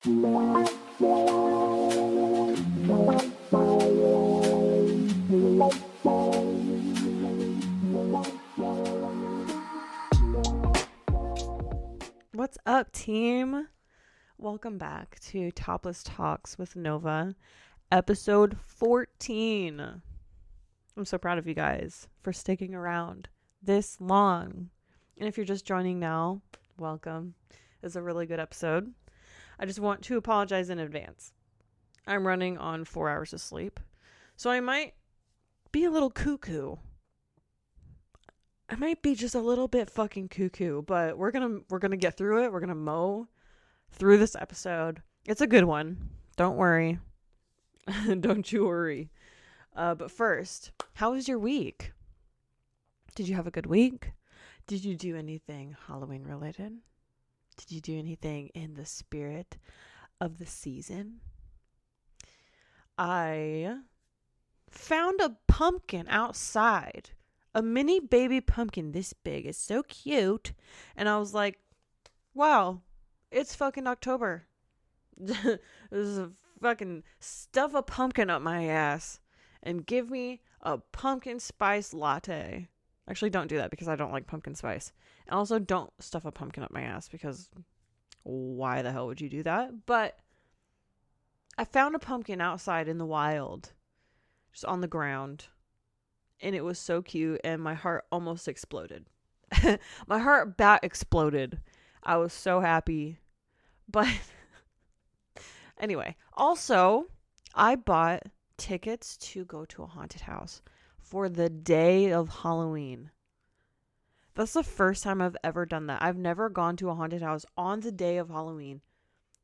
What's up, team? Welcome back to Topless Talks with Nova, episode 14. I'm so proud of you guys for sticking around this long. And if you're just joining now, welcome. It's a really good episode. I just want to apologize in advance. I'm running on 4 hours of sleep, so I might be a little cuckoo. I might be just a little bit fucking cuckoo, but we're gonna get through it. We're gonna mow through this episode. It's a good one. Don't worry. Don't you worry. But first, how was your week? Did you have a good week? Did you do anything Halloween related? Did you do anything in the spirit of the season? I found a pumpkin outside. A mini baby pumpkin this big. It's so cute. And I was like, wow, it's fucking October. This is a fucking stuff a pumpkin up my ass and give me a pumpkin spice latte. Actually, don't do that because I don't like pumpkin spice. And also don't stuff a pumpkin up my ass because why the hell would you do that? But I found a pumpkin outside in the wild, just on the ground. And it was so cute, and my heart almost exploded. My heart bat exploded. I was so happy. But anyway, also, I bought tickets to go to a haunted house for the day of Halloween. That's the first time I've ever done that. I've never gone to a haunted house on the day of Halloween.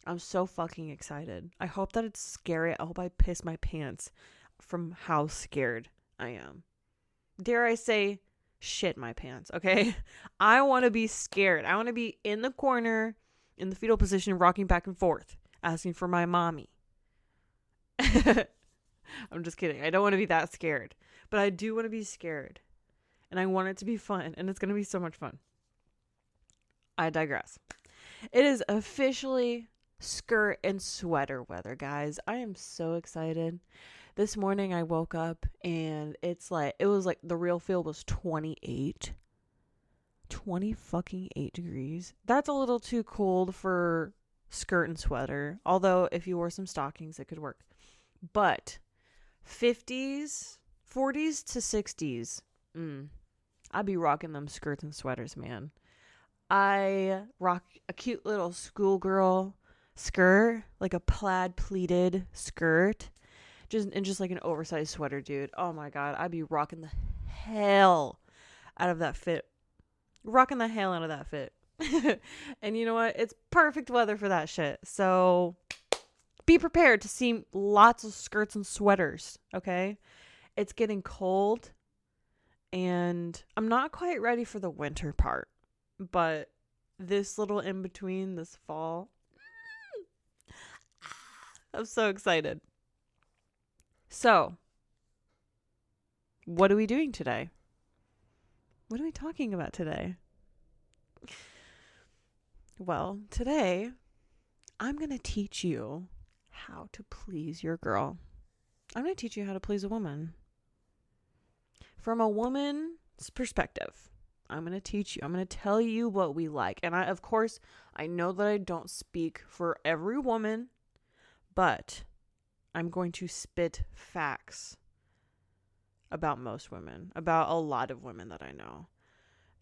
I'm so fucking excited. I hope that it's scary. I hope I piss my pants from how scared I am. Dare I say, shit my pants, okay? I want to be scared. I want to be in the corner, in the fetal position, rocking back and forth, asking for my mommy. I'm just kidding. I don't want to be that scared. But I do want to be scared. And I want it to be fun. And it's going to be so much fun. I digress. It is officially skirt and sweater weather, guys. I am so excited. This morning I woke up and it was like the real feel was 28. 20 fucking 8 degrees. That's a little too cold for skirt and sweater. Although if you wore some stockings, it could work. But 50s, 40s to 60s. I'd be rocking them skirts and sweaters, man. I rock a cute little schoolgirl skirt, like a plaid pleated skirt. Just like an oversized sweater, dude. Oh my god, I'd be rocking the hell out of that fit. Rocking the hell out of that fit. And you know what? It's perfect weather for that shit. So be prepared to see lots of skirts and sweaters, okay? It's getting cold and I'm not quite ready for the winter part. But this little in between, this fall, I'm so excited. So, what are we doing today? What are we talking about today? Well, today, I'm going to teach you how to please your girl. I'm going to teach you how to please a woman. From a woman's perspective, I'm going to teach you. I'm going to tell you what we like. And of course, I know that I don't speak for every woman, but I'm going to spit facts about most women, about a lot of women that I know.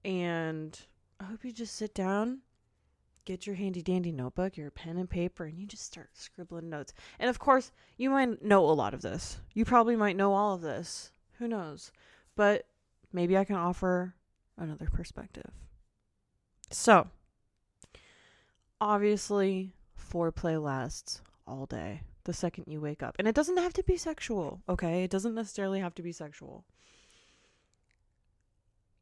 And I hope you just sit down, get your handy dandy notebook, your pen and paper, and you just start scribbling notes. And of course, you might know a lot of this. You probably might know all of this. Who knows? But maybe I can offer another perspective. So, obviously, foreplay lasts all day. The second you wake up. And it doesn't have to be sexual, okay? It doesn't necessarily have to be sexual.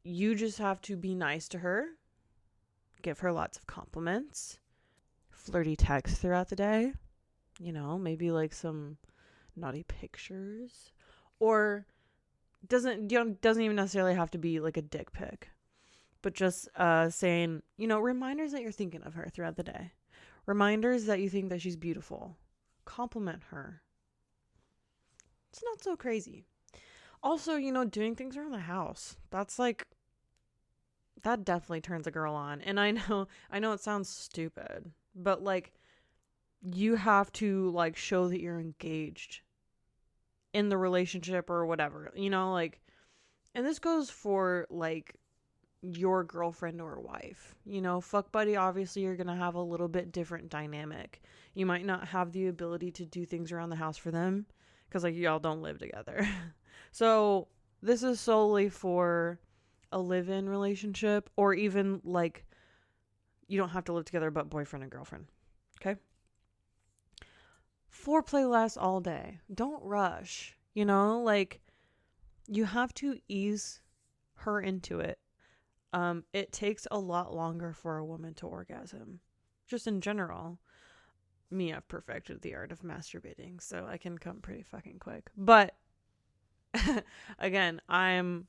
You just have to be nice to her. Give her lots of compliments. Flirty texts throughout the day. You know, maybe like some naughty pictures. Or doesn't even necessarily have to be like a dick pic. But just saying, reminders that you're thinking of her throughout the day. Reminders that you think that she's beautiful. Compliment her. It's not so crazy. Also, doing things around the house. That's like, that definitely turns a girl on. And I know it sounds stupid, but like, you have to like show that you're engaged in the relationship or whatever, like, and this goes for like your girlfriend or wife, fuck buddy. Obviously, you're going to have a little bit different dynamic. You might not have the ability to do things around the house for them because like y'all don't live together. So this is solely for a live-in relationship, or even like you don't have to live together, but boyfriend and girlfriend. Okay. Foreplay lasts all day. Don't rush. Like, you have to ease her into it. It takes a lot longer for a woman to orgasm. Just in general. Me, I've perfected the art of masturbating, so I can come pretty fucking quick. But again, I'm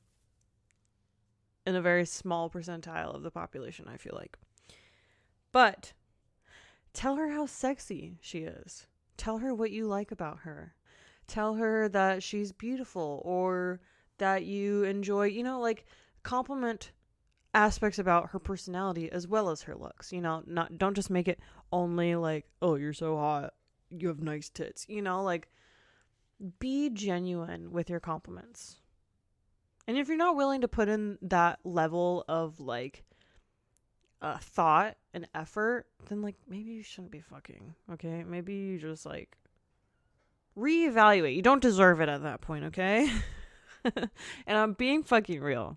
in a very small percentile of the population, I feel like. But tell her how sexy she is. Tell her what you like about her. Tell her that she's beautiful, or that you enjoy, like, compliment aspects about her personality as well as her looks. Don't just make it only like, oh, you're so hot, you have nice tits. Like, be genuine with your compliments. And if you're not willing to put in that level of like thought and effort, then like maybe you shouldn't be fucking. Okay, maybe you just like reevaluate. You don't deserve it at that point. Okay. And I'm being fucking real.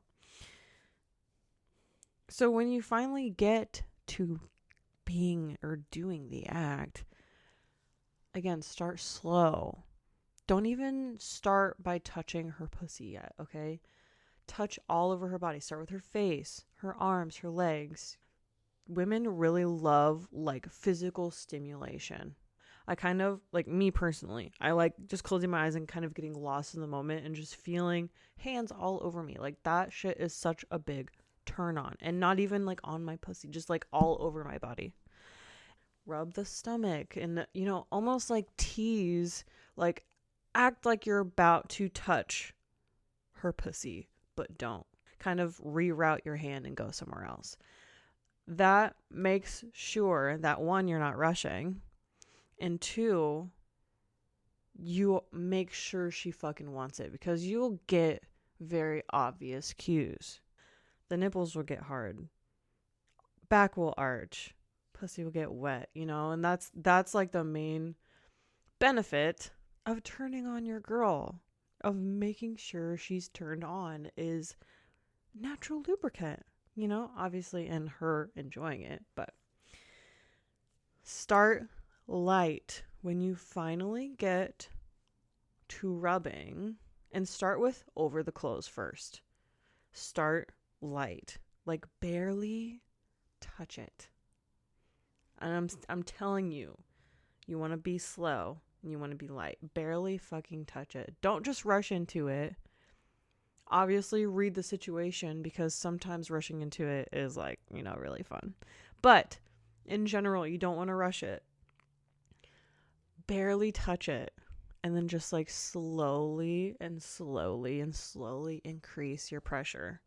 So when you finally get to being or doing the act, again, start slow. Don't even start by touching her pussy yet, okay? Touch all over her body. Start with her face, her arms, her legs. Women really love like physical stimulation. I kind of, like, me personally, I like just closing my eyes and kind of getting lost in the moment and just feeling hands all over me. Like, that shit is such a big turn on. And not even like on my pussy, just like all over my body. Rub the stomach and, almost like tease, like act like you're about to touch her pussy, but don't. Kind of reroute your hand and go somewhere else. That makes sure that, one, you're not rushing, and two, you make sure she fucking wants it, because you'll get very obvious cues. The nipples will get hard. Back will arch. Pussy will get wet, and that's like the main benefit of turning on your girl, of making sure she's turned on, is natural lubricant, obviously, and her enjoying it. But start light when you finally get to rubbing, and start with over the clothes first. Start light, like barely touch it. And I'm telling you, you want to be slow and you want to be light. Barely fucking touch it. Don't just rush into it. Obviously, read the situation, because sometimes rushing into it is like, really fun. But in general, you don't want to rush it. Barely touch it. And then just like slowly and slowly and slowly increase your pressure.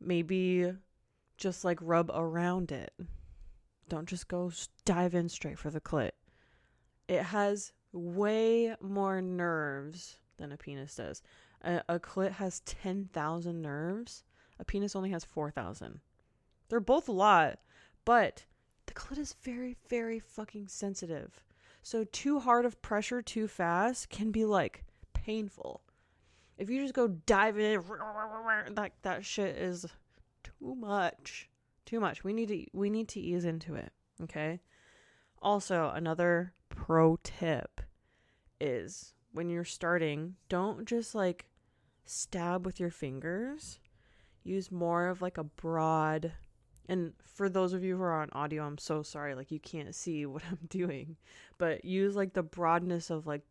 Maybe just like rub around it. Don't just go dive in straight for the clit. It has way more nerves than a penis does. A clit has 10,000 nerves. A penis only has 4,000. They're both a lot, but the clit is very, very fucking sensitive. So too hard of pressure too fast can be like painful. If you just go dive in, that shit is too much. Too much. We need to ease into it. Okay. Also, another pro tip is, when you're starting, don't just like stab with your fingers. Use more of like a broad, and for those of you who are on audio, I'm so sorry, like you can't see what I'm doing, but use like the broadness of like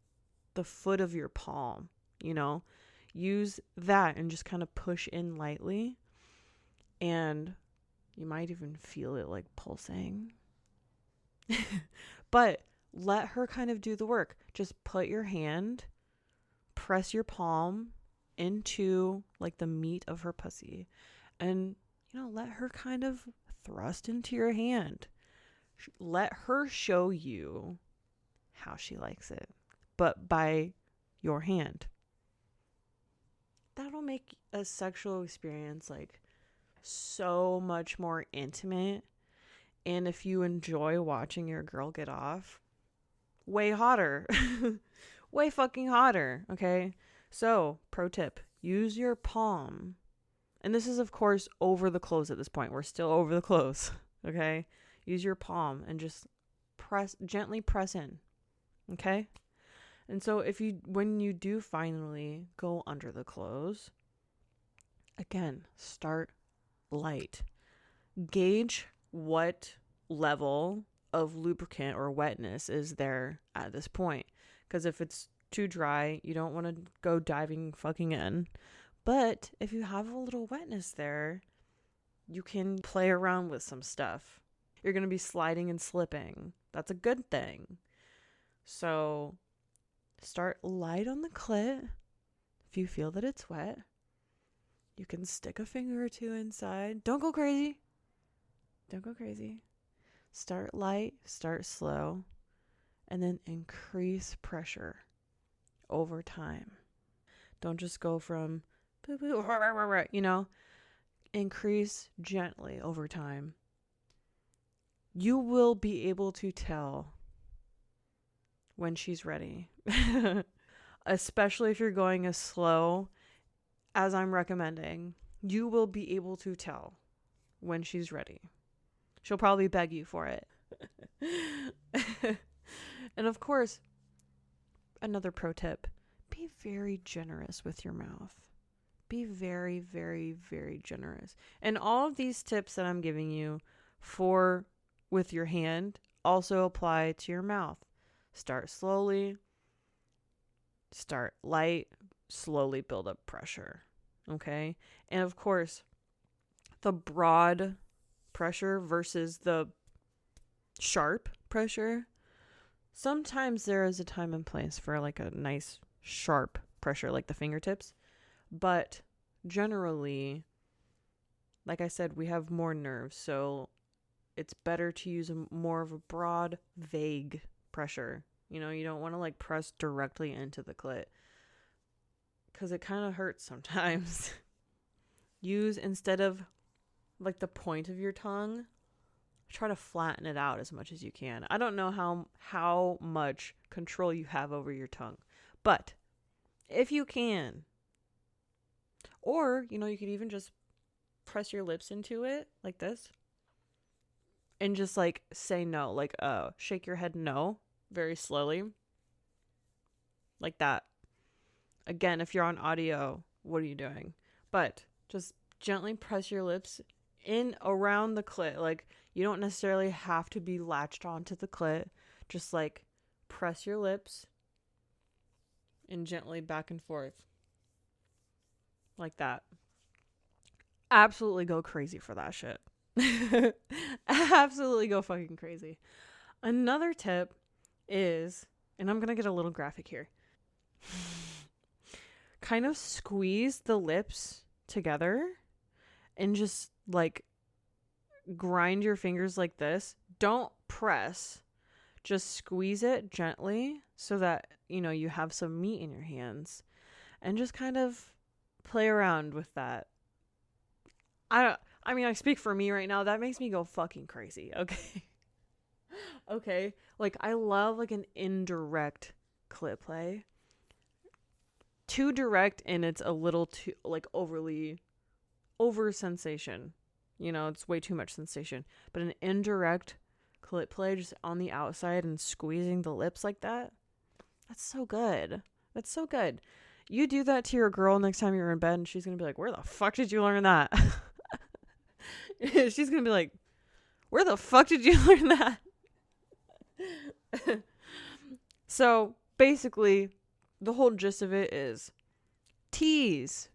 the foot of your palm, use that and just kind of push in lightly, and you might even feel it like pulsing. But let her kind of do the work. Just put your hand, press your palm into like the meat of her pussy, and let her kind of thrust into your hand. Let her show you how she likes it, but by your hand. That'll make a sexual experience like so much more intimate. And if you enjoy watching your girl get off, way hotter. Way fucking hotter, okay? So, pro tip, use your palm. And this is, of course, over the clothes at this point. We're still over the clothes, okay? Use your palm and just gently press in, okay? And so when you do finally go under the clothes, again, start light. Gauge what level of lubricant or wetness is there at this point. Because if it's too dry, you don't want to go diving fucking in. But if you have a little wetness there, you can play around with some stuff. You're going to be sliding and slipping. That's a good thing. So start light on the clit. If you feel that it's wet, you can stick a finger or two inside. Don't go crazy. Don't go crazy. Start light, start slow, and then increase pressure over time. Don't just go from boo boo, increase gently over time. You will be able to tell when she's ready, especially if you're going as slow as I'm recommending. You will be able to tell when she's ready. She'll probably beg you for it. And of course, another pro tip, be very generous with your mouth. Be very, very, very generous. And all of these tips that I'm giving you with your hand also apply to your mouth. Start slowly, start light, slowly build up pressure. Okay? And of course, the broad pressure versus the sharp pressure. Sometimes there is a time and place for like a nice sharp pressure, like the fingertips. But generally, like I said, we have more nerves. So it's better to use more of a broad, vague pressure. You don't want to like press directly into the clit, because it kind of hurts sometimes. Use, instead of like the point of your tongue, try to flatten it out as much as you can. I don't know how much control you have over your tongue, but if you can, or you could even just press your lips into it like this and just like say no, like shake your head no very slowly, like that. Again, if you're on audio, what are you doing? But just gently press your lips in around the clit. Like, you don't necessarily have to be latched onto the clit. Just like press your lips and gently back and forth like that. Absolutely go crazy for that shit. Absolutely go fucking crazy. Another tip is, and I'm gonna get a little graphic here, kind of squeeze the lips together and just like grind your fingers like this. Don't press, just squeeze it gently so that you have some meat in your hands, and just kind of play around with that. I mean, I speak for me right now. That makes me go fucking crazy. Okay. Okay. Like, I love like an indirect clit play. Too direct and it's a little too like over sensation. It's way too much sensation. But an indirect clit play just on the outside and squeezing the lips like that. That's so good. That's so good. You do that to your girl next time you're in bed and she's going to be like, where the fuck did you learn that? She's going to be like, where the fuck did you learn that? So basically, the whole gist of it is tease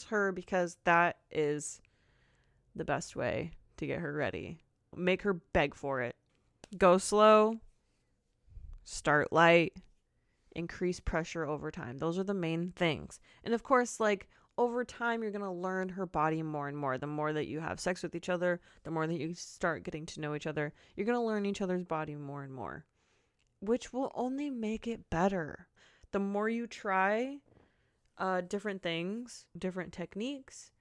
her, because that is the best way to get her ready. Make her beg for it. Go slow, start light, increase pressure over time. Those are the main things. And of course, like, over time, you're going to learn her body more and more. The more that you have sex with each other, the more that you start getting to know each other, you're going to learn each other's body more and more, which will only make it better. The more you try different things, different techniques,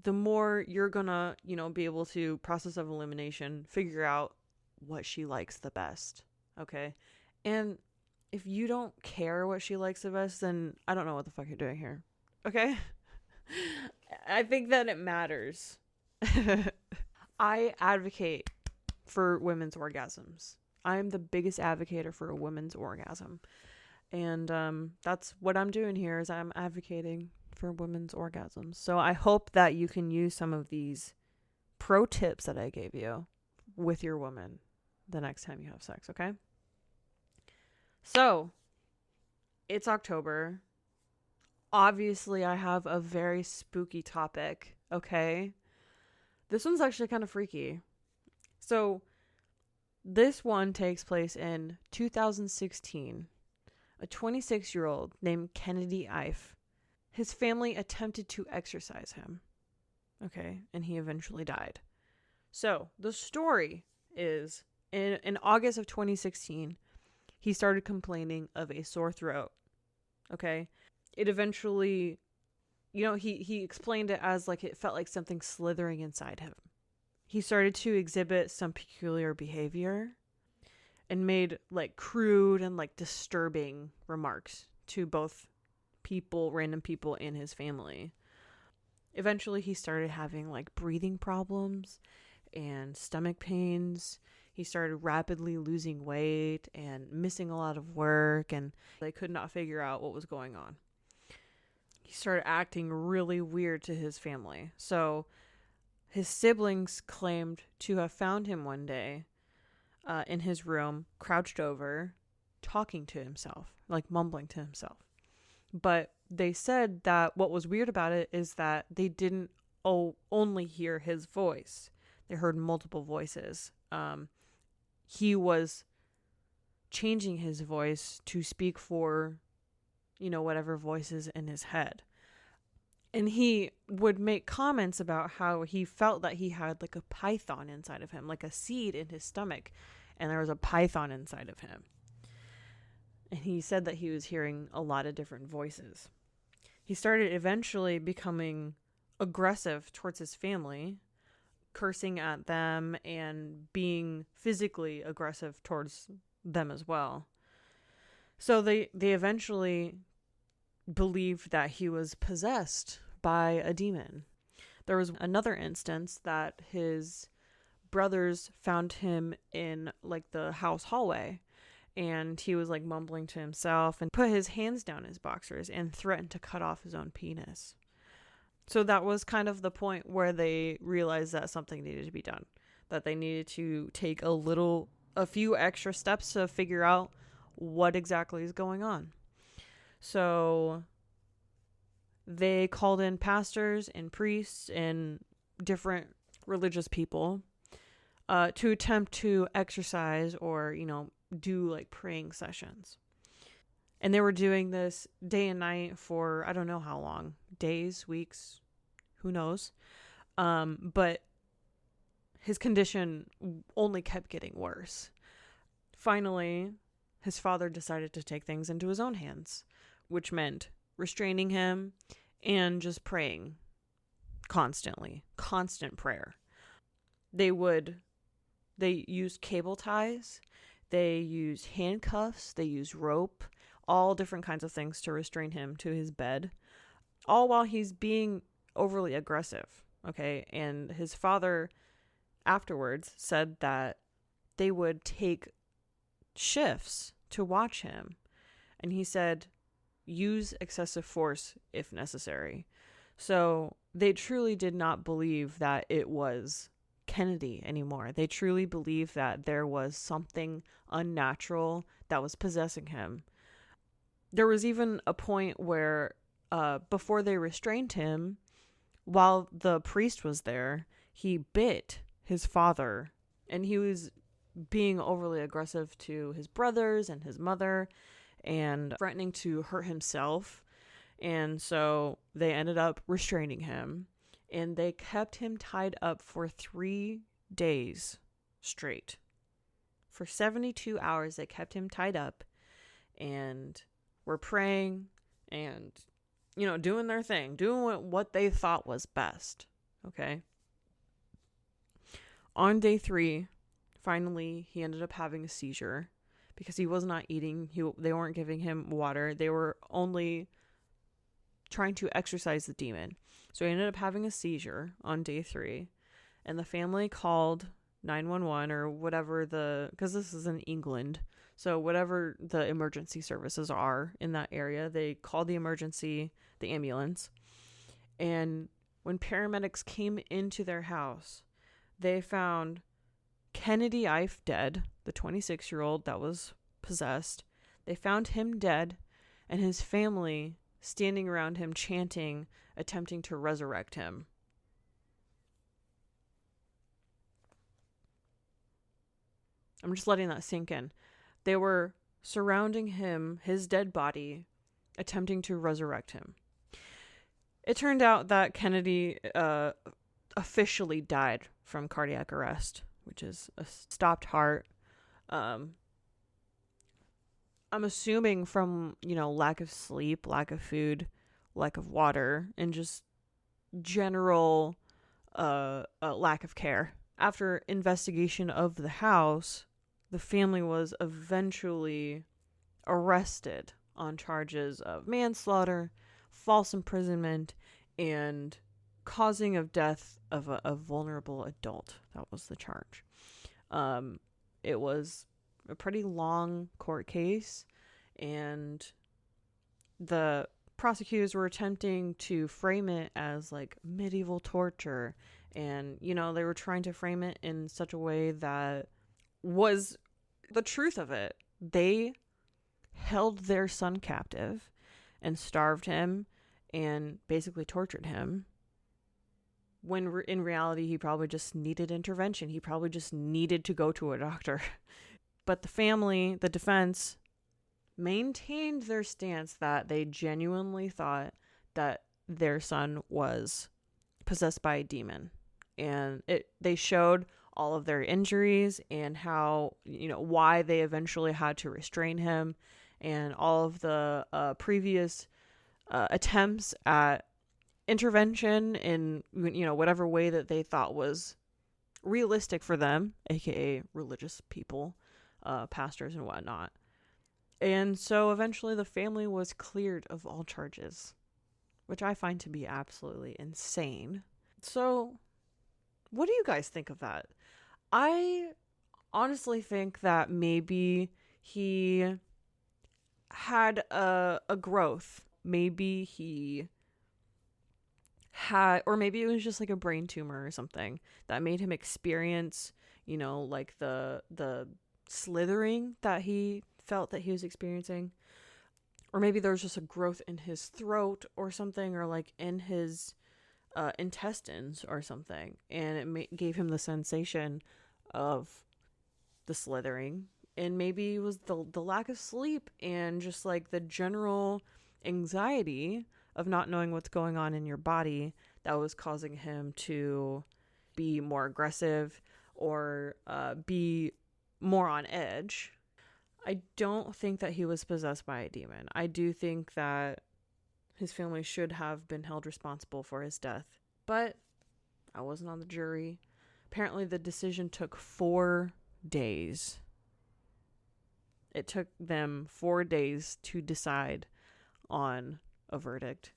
the more you're going to, be able to process of elimination, figure out what she likes the best. Okay? And if you don't care what she likes the best, then I don't know what the fuck you're doing here. Okay? I think that it matters. I advocate for women's orgasms. I'm the biggest advocate for a women's orgasm. And that's what I'm doing here, is I'm advocating for women's orgasms. So I hope that you can use some of these pro tips that I gave you with your woman the next time you have sex, okay? So, it's October. Obviously, I have a very spooky topic, okay? This one's actually kind of freaky. So, this one takes place in 2016. A 26-year-old named Kennedy Ife. His family attempted to exorcise him, okay? And he eventually died. So, the story is, in August of 2016, he started complaining of a sore throat, okay? It eventually, he explained it as like it felt like something slithering inside him. He started to exhibit some peculiar behavior and made like crude and like disturbing remarks to both random people in his family. Eventually, he started having like breathing problems and stomach pains. He started rapidly losing weight and missing a lot of work, and they could not figure out what was going on. He started acting really weird to his family. So his siblings claimed to have found him one day in his room, crouched over, talking to himself, like mumbling to himself. But they said that what was weird about it is that they didn't only hear his voice. They heard multiple voices. He was changing his voice to speak for, whatever voices in his head. And he would make comments about how he felt that he had like a python inside of him, like a seed in his stomach, and there was a python inside of him. And he said that he was hearing a lot of different voices. He started eventually becoming aggressive towards his family, cursing at them and being physically aggressive towards them as well. So they eventually believed that he was possessed by a demon. There was another instance that his brothers found him in like the house hallway, and he was like mumbling to himself and put his hands down his boxers and threatened to cut off his own penis. So that was kind of the point where they realized that something needed to be done, that they needed to take a few extra steps to figure out what exactly is going on. So they called in pastors and priests and different religious people to attempt to exorcise or, do like praying sessions. And they were doing this day and night for I don't know how long, days, weeks, who knows. But his condition only kept getting worse. Finally, his father decided to take things into his own hands, which meant restraining him and just praying constantly, constant prayer. They used cable ties, they used handcuffs, they used rope, all different kinds of things to restrain him to his bed, all while he's being overly aggressive, okay? And his father afterwards said that they would take shifts to watch him. And he said, use excessive force if necessary. So they truly did not believe that it was Kennedy anymore. They truly believed that there was something unnatural that was possessing him. There was even a point where before they restrained him, while the priest was there, he bit his father, and he was being overly aggressive to his brothers and his mother and threatening to hurt himself. And so they ended up restraining him, and they kept him tied up for 3 days straight. For 72 hours, they kept him tied up and were praying and, doing their thing, doing what they thought was best. Okay. On day 3, finally, he ended up having a seizure because he was not eating. They weren't giving him water. They were only trying to exorcise the demon. So he ended up having a seizure on day 3, and the family called 911 or whatever because this is in England, so whatever the emergency services are in that area, they called the ambulance. And when paramedics came into their house, they found Kennedy Ife dead, the 26-year-old that was possessed. They found him dead, and his family standing around him chanting, attempting to resurrect him. I'm just letting that sink in. They were surrounding him, his dead body, attempting to resurrect him. It turned out that Kennedy officially died from cardiac arrest, which is a stopped heart. I'm assuming from, lack of sleep, lack of food, lack of water, and just general lack of care. After investigation of the house, the family was eventually arrested on charges of manslaughter, false imprisonment, and causing of death of a vulnerable adult. That was the charge. It was a pretty long court case, and the prosecutors were attempting to frame it as like medieval torture, and they were trying to frame it in such a way that was the truth of it. They held their son captive and starved him and basically tortured him, when in reality he probably just needed intervention. He probably just needed to go to a doctor. But the defense, maintained their stance that they genuinely thought that their son was possessed by a demon. And they showed all of their injuries and how, why they eventually had to restrain him, and all of the previous attempts at intervention in, whatever way that they thought was realistic for them, aka religious people, pastors and whatnot. And so eventually the family was cleared of all charges, which I find to be absolutely insane. So what do you guys think of that? I honestly think that maybe he had a growth. Maybe he had, or maybe it was just like a brain tumor or something that made him experience, like the slithering that he felt that he was experiencing. Or maybe there was just a growth in his throat or something, or like in his intestines or something, and it gave him the sensation of the slithering. And maybe it was the lack of sleep and just like the general anxiety of not knowing what's going on in your body that was causing him to be more aggressive or be more on edge. I don't think that he was possessed by a demon. I do think that his family should have been held responsible for his death, but I wasn't on the jury. Apparently the decision took 4 days. It took them 4 days to decide on a verdict.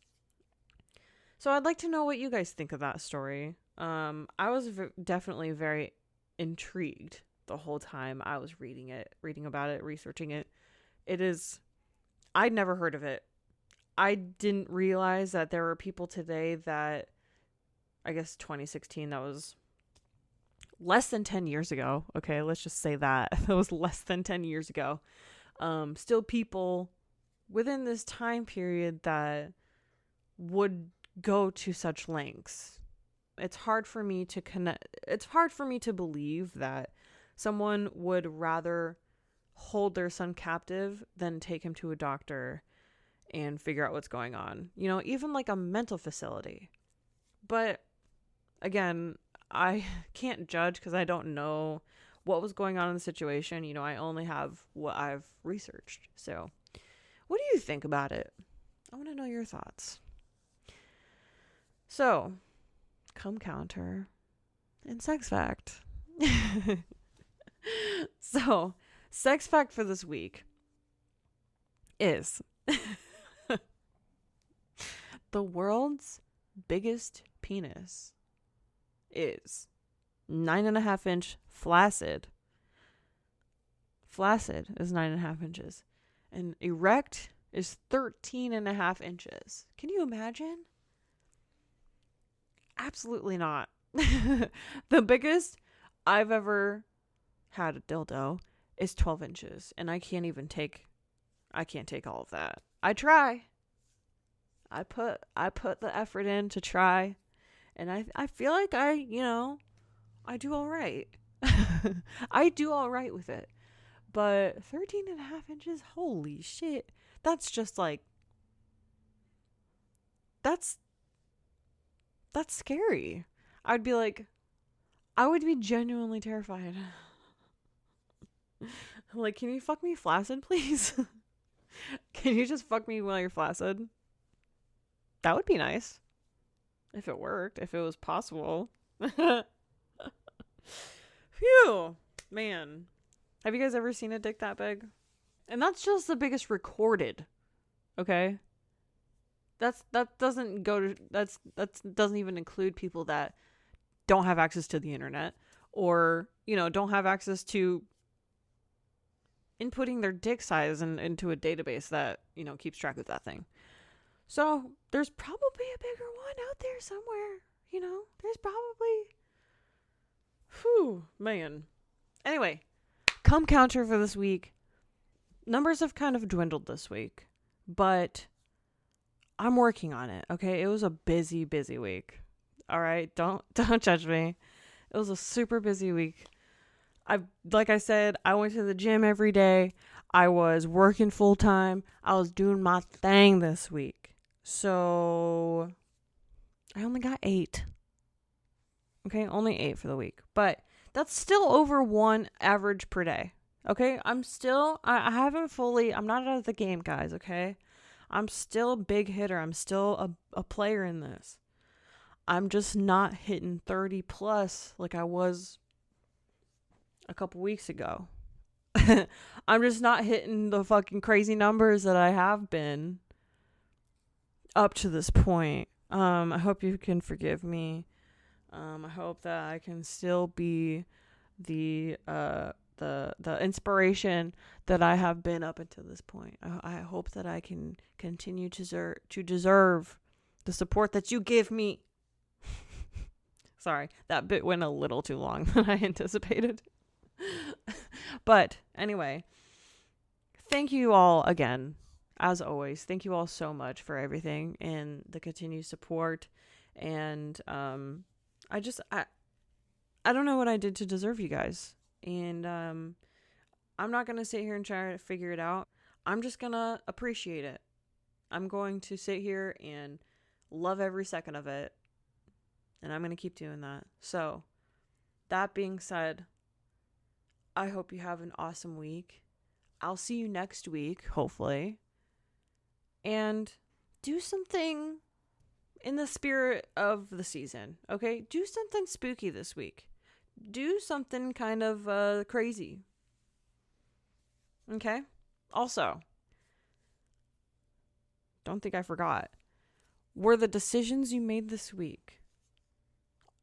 So I'd like to know what you guys think of that story. I was definitely very intrigued the whole time I was reading about it, researching it. I'd never heard of it. I didn't realize that there were people today that, I guess 2016, that was less than 10 years ago. Okay, let's just say that. That was less than 10 years ago. Still people within this time period that would go to such lengths. It's hard for me to believe that someone would rather hold their son captive than take him to a doctor and figure out what's going on. You know, even like a mental facility. But again, I can't judge because I don't know what was going on in the situation. You know, I only have what I've researched. So, what do you think about it? I want to know your thoughts. So, come counter and sex fact. So, sex fact for this week is the world's biggest penis is 9.5-inch flaccid. Flaccid is 9.5 inches. And erect is 13.5 inches. Can you imagine? Absolutely not. The biggest I've ever had a dildo is 12 inches. And I can't take all of that. I try. I put the effort in to try. And I feel like I do all right. I do all right with it. But 13.5 inches, holy shit. That's just like, that's scary. I would be genuinely terrified. Like, can you fuck me flaccid, please? Can you just fuck me while you're flaccid? That would be nice. If it worked, if it was possible. Phew. Man. Have you guys ever seen a dick that big? And that's just the biggest recorded. Okay? That doesn't even include people that don't have access to the internet or, don't have access to inputting their dick size into a database that, keeps track of that thing. So there's probably a bigger one out there somewhere. There's probably. Whew, man. Anyway, come counter for this week. Numbers have kind of dwindled this week, but I'm working on it. Okay, it was a busy week. All right, don't judge me. It was a super busy week. Like I said, I went to the gym every day. I was working full time. I was doing my thing this week. So I only got 8. Okay, only 8 for the week. But that's still over 1 average per day. Okay, I'm not out of the game, guys, okay? I'm still a big hitter. I'm still a player in this. I'm just not hitting 30 plus like I was a couple weeks ago. I'm just not hitting the fucking crazy numbers that I have been up to this point. I hope you can forgive me. I hope that I can still be the inspiration that I have been up until this point. I hope that I can continue to deserve the support that you give me. Sorry, that bit went a little too long than I anticipated. But anyway, thank you all again. As always, thank you all so much for everything and the continued support. And I don't know what I did to deserve you guys. And I'm not going to sit here and try to figure it out. I'm just going to appreciate it. I'm going to sit here and love every second of it. And I'm going to keep doing that. So, that being said, I hope you have an awesome week. I'll see you next week, hopefully. And do something in the spirit of the season, okay? Do something spooky this week. Do something kind of crazy. Okay? Also, don't think I forgot. Were the decisions you made this week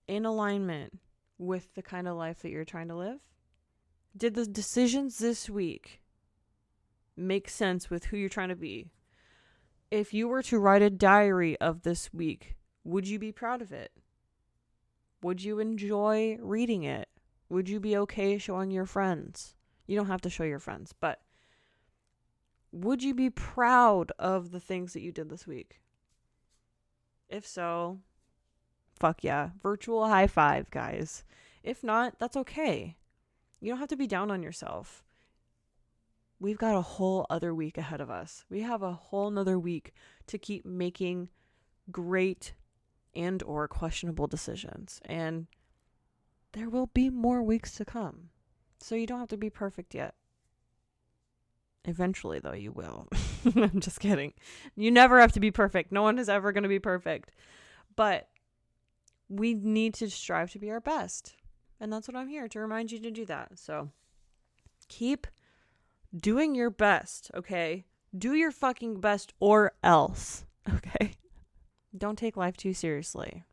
in alignment with the kind of life that you're trying to live? Did the decisions this week make sense with who you're trying to be? If you were to write a diary of this week, would you be proud of it? Would you enjoy reading it? Would you be okay showing your friends? You don't have to show your friends, but would you be proud of the things that you did this week? If so, fuck yeah. Virtual high five, guys. If not, that's okay. You don't have to be down on yourself. We've got a whole other week ahead of us. We have a whole nother week to keep making great and or questionable decisions. And there will be more weeks to come. So you don't have to be perfect yet. Eventually, though, you will. I'm just kidding. You never have to be perfect. No one is ever going to be perfect. But we need to strive to be our best. And that's what I'm here to remind you to do that. So keep doing your best, okay? Do your fucking best or else, okay? Don't take life too seriously.